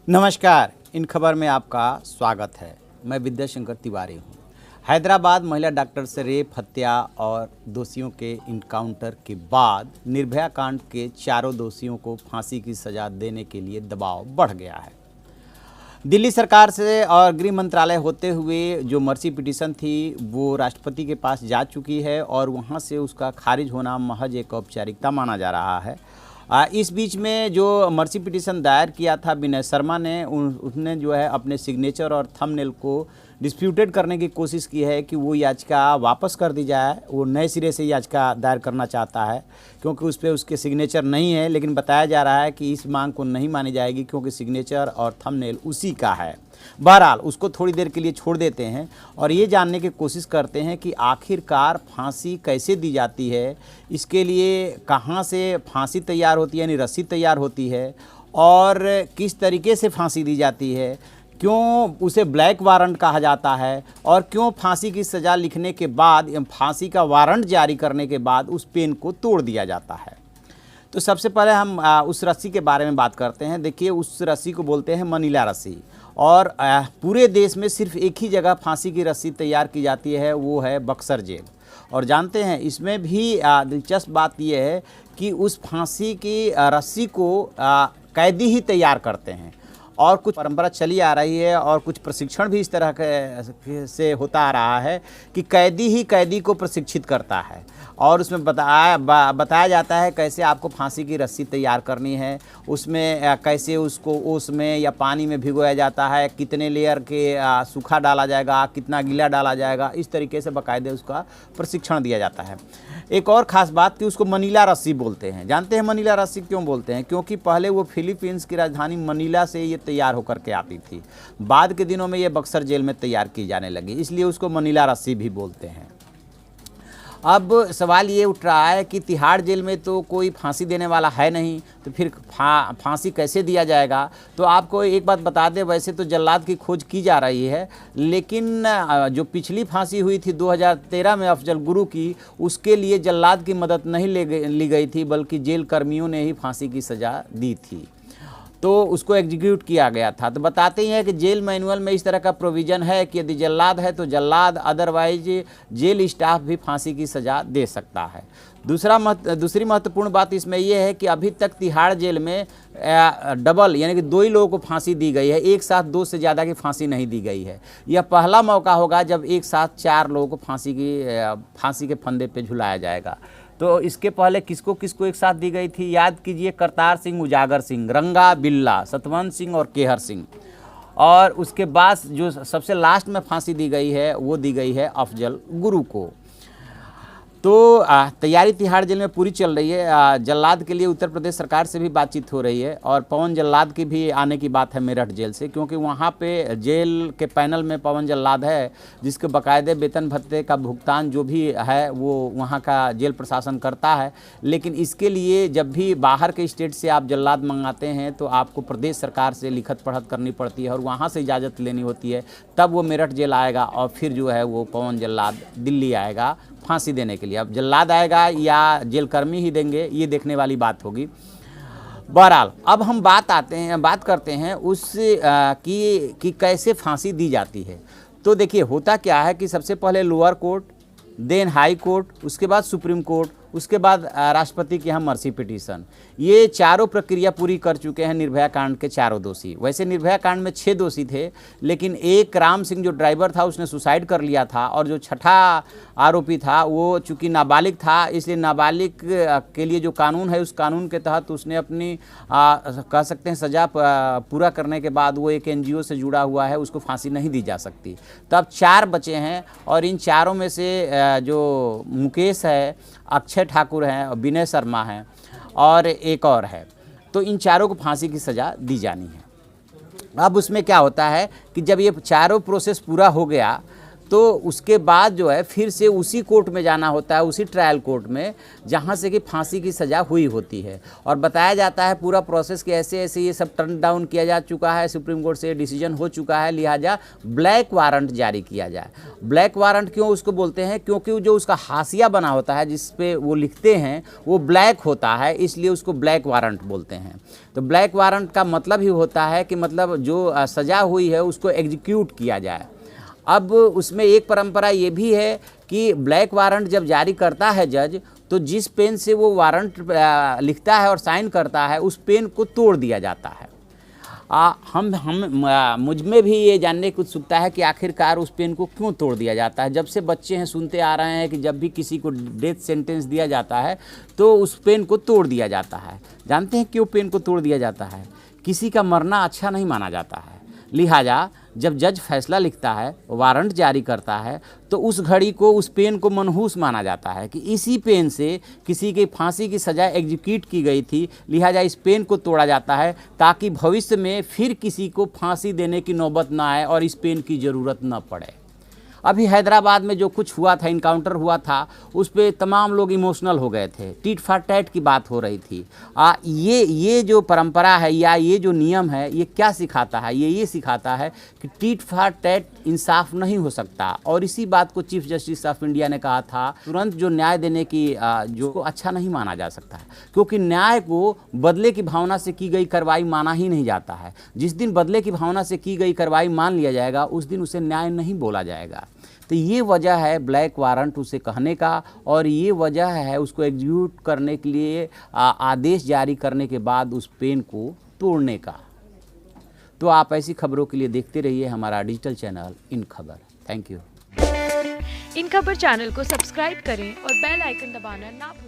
नमस्कार, इन खबर में आपका स्वागत है। मैं विद्याशंकर तिवारी हूँ। हैदराबाद महिला डॉक्टर से रेप, हत्या और दोषियों के इनकाउंटर के बाद निर्भया कांड के चारों दोषियों को फांसी की सजा देने के लिए दबाव बढ़ गया है। दिल्ली सरकार से और गृह मंत्रालय होते हुए जो मर्सी पिटीशन थी वो राष्ट्रपति के पास जा चुकी है और वहाँ से उसका खारिज होना महज एक औपचारिकता माना जा रहा है। इस बीच में जो मर्सी पिटीशन दायर किया था विनय शर्मा ने, उसने जो है अपने सिग्नेचर और थंबनेल को डिस्प्यूटेड करने की कोशिश की है कि वो याचिका वापस कर दी जाए। वो नए सिरे से याचिका दायर करना चाहता है क्योंकि उस पर उसके सिग्नेचर नहीं है, लेकिन बताया जा रहा है कि इस मांग को नहीं मानी जाएगी क्योंकि सिग्नेचर और थंबनेल उसी का है। बहरहाल उसको थोड़ी देर के लिए छोड़ देते हैं और ये जानने की कोशिश करते हैं कि आखिरकार फांसी कैसे दी जाती है, इसके लिए कहाँ से फांसी तैयार होती है, यानी रस्सी तैयार होती है और किस तरीके से फांसी दी जाती है, क्यों उसे ब्लैक वारंट कहा जाता है और क्यों फांसी की सज़ा लिखने के बाद, फांसी का वारंट जारी करने के बाद उस पेन को तोड़ दिया जाता है। तो सबसे पहले हम उस रस्सी के बारे में बात करते हैं। देखिए, उस रस्सी को बोलते हैं मनीला रस्सी और पूरे देश में सिर्फ एक ही जगह फांसी की रस्सी तैयार की जाती है, वो है बक्सर जेल। और जानते हैं इसमें भी दिलचस्प बात यह है कि उस फांसी की रस्सी को कैदी ही तैयार करते हैं और कुछ परंपरा चली आ रही है और कुछ प्रशिक्षण भी इस तरह से होता आ रहा है कि कैदी ही कैदी को प्रशिक्षित करता है और उसमें बताया जाता है कैसे आपको फांसी की रस्सी तैयार करनी है, उसमें कैसे उसको ओस में या पानी में भिगोया जाता है, कितने लेयर के सूखा डाला जाएगा, कितना गीला डाला जाएगा, इस तरीके से बाकायदे उसका प्रशिक्षण दिया जाता है। एक और ख़ास बात कि उसको मनीला रस्सी बोलते हैं। जानते हैं मनीला रस्सी क्यों बोलते हैं? क्योंकि पहले वो फिलीपींस की राजधानी मनीला से ये तैयार होकर के आती थी, बाद के दिनों में ये बक्सर जेल में तैयार की जाने लगी, इसलिए उसको मनीला रस्सी भी बोलते हैं। अब सवाल ये उठ रहा है कि तिहाड़ जेल में तो कोई फांसी देने वाला है नहीं, तो फिर फांसी कैसे दिया जाएगा? तो आपको एक बात बता दें, वैसे तो जल्लाद की खोज की जा रही है, लेकिन जो पिछली फांसी हुई थी 2013 में अफजल गुरु की, उसके लिए जल्लाद की मदद नहीं ली गई थी, बल्कि जेल कर्मियों ने ही फांसी की सज़ा दी थी, तो उसको एग्जीक्यूट किया गया था। तो बताते ही हैं कि जेल मैनुअल में इस तरह का प्रोविज़न है कि यदि जल्लाद है तो जल्लाद, अदरवाइज जेल स्टाफ भी फांसी की सज़ा दे सकता है। दूसरी महत्वपूर्ण बात इसमें यह है कि अभी तक तिहाड़ जेल में डबल यानी कि दो ही लोगों को फांसी दी गई है, एक साथ दो से ज़्यादा की फांसी नहीं दी गई है। यह पहला मौका होगा जब एक साथ 4 लोगों को फांसी के फंदे पे झुलाया जाएगा। तो इसके पहले किसको किसको एक साथ दी गई थी? याद कीजिए, करतार सिंह, उजागर सिंह, रंगा बिल्ला, सतवंत सिंह और केहर सिंह। और उसके बाद जो सबसे लास्ट में फांसी दी गई है वो दी गई है अफजल गुरु को। तो तैयारी तिहाड़ जेल में पूरी चल रही है। जल्लाद के लिए उत्तर प्रदेश सरकार से भी बातचीत हो रही है और पवन जल्लाद की भी आने की बात है मेरठ जेल से, क्योंकि वहाँ पे जेल के पैनल में पवन जल्लाद है जिसके बाकायदे वेतन भत्ते का भुगतान जो भी है वो वहाँ का जेल प्रशासन करता है। लेकिन इसके लिए जब भी बाहर के स्टेट से आप जल्लाद मंगाते हैं तो आपको प्रदेश सरकार से लिखत पढ़त करनी पड़ती है और वहाँ से इजाज़त लेनी होती है, तब वो मेरठ जेल आएगा और फिर जो है वो पवन जल्लाद दिल्ली आएगा फांसी देने के लिए। अब जल्लाद आएगा या जेलकर्मी ही देंगे, ये देखने वाली बात होगी। बहरहाल अब हम बात करते हैं उस कि कैसे फांसी दी जाती है। तो देखिए, होता क्या है कि सबसे पहले lower court, then high court, उसके बाद सुप्रीम कोर्ट, उसके बाद राष्ट्रपति के यहाँ मर्सी पिटीशन, ये चारों प्रक्रिया पूरी कर चुके हैं निर्भया कांड के चारों दोषी। वैसे निर्भया कांड में 6 दोषी थे, लेकिन एक राम सिंह जो ड्राइवर था उसने सुसाइड कर लिया था और जो छठा आरोपी था वो चूँकि नाबालिग था, इसलिए नाबालिग के लिए जो कानून है उस कानून के तहत उसने अपनी कह सकते हैं सज़ा पूरा करने के बाद वो एक NGO से जुड़ा हुआ है, उसको फांसी नहीं दी जा सकती। तो अब 4 बचे हैं और इन चारों में से जो मुकेश है, अक्षय ठाकुर हैं, विनय शर्मा हैं और एक और है, तो इन चारों को फांसी की सज़ा दी जानी है। अब उसमें क्या होता है कि जब ये चारों प्रोसेस पूरा हो गया तो उसके बाद जो है फिर से उसी कोर्ट में जाना होता है, उसी ट्रायल कोर्ट में जहाँ से कि फांसी की सज़ा हुई होती है। और बताया जाता है पूरा प्रोसेस कि ऐसे ऐसे ये सब टर्न डाउन किया जा चुका है, सुप्रीम कोर्ट से डिसीजन हो चुका है, लिहाजा ब्लैक वारंट जारी किया जाए। ब्लैक वारंट क्यों उसको बोलते हैं? क्योंकि जो उसका हाशिया बना होता है जिस पे वो लिखते हैं वो ब्लैक होता है, इसलिए उसको ब्लैक वारंट बोलते हैं। तो ब्लैक वारंट का मतलब ही होता है कि मतलब जो सज़ा हुई है उसको एग्जीक्यूट किया जाए। अब उसमें एक परंपरा ये भी है कि ब्लैक वारंट जब जारी करता है जज, तो जिस पेन से वो वारंट लिखता है और साइन करता है उस पेन को तोड़ दिया जाता है। मुझ में भी ये जानने को उत्सुकता है कि आखिरकार उस पेन को क्यों तोड़ दिया जाता है। जब से बच्चे हैं सुनते आ रहे हैं कि जब भी किसी को डेथ सेंटेंस दिया जाता है तो उस पेन को तोड़ दिया जाता है। जानते हैं क्यों पेन को तोड़ दिया जाता है? किसी का मरना अच्छा नहीं माना जाता है, लिहाजा जब जज फैसला लिखता है, वारंट जारी करता है, तो उस घड़ी को, उस पेन को मनहूस माना जाता है कि इसी पेन से किसी की फांसी की सज़ा एग्जीक्यूट की गई थी, लिहाजा इस पेन को तोड़ा जाता है ताकि भविष्य में फिर किसी को फांसी देने की नौबत ना आए और इस पेन की ज़रूरत न पड़े। अभी हैदराबाद में जो कुछ हुआ था, इनकाउंटर हुआ था, उस पे तमाम लोग इमोशनल हो गए थे, टीट फॉर टैट की बात हो रही थी। ये जो परंपरा है या ये जो नियम है ये क्या सिखाता है? ये सिखाता है कि टीट फॉर टैट इंसाफ नहीं हो सकता। और इसी बात को चीफ जस्टिस ऑफ इंडिया ने कहा था, तुरंत जो न्याय देने की जो अच्छा नहीं माना जा सकता है, क्योंकि न्याय को बदले की भावना से की गई कार्रवाई माना ही नहीं जाता है। जिस दिन बदले की भावना से की गई कार्रवाई मान लिया जाएगा उस दिन उसे न्याय नहीं बोला जाएगा। तो ये वजह है ब्लैक वारंट उसे कहने का, और ये वजह है उसको एग्जीक्यूट करने के लिए आदेश जारी करने के बाद उस पेन को तोड़ने का। तो आप ऐसी खबरों के लिए देखते रहिए हमारा डिजिटल चैनल इन खबर। Thank you. इन खबर चैनल को सब्सक्राइब करें और बेल आइकन दबाना ना भूलें।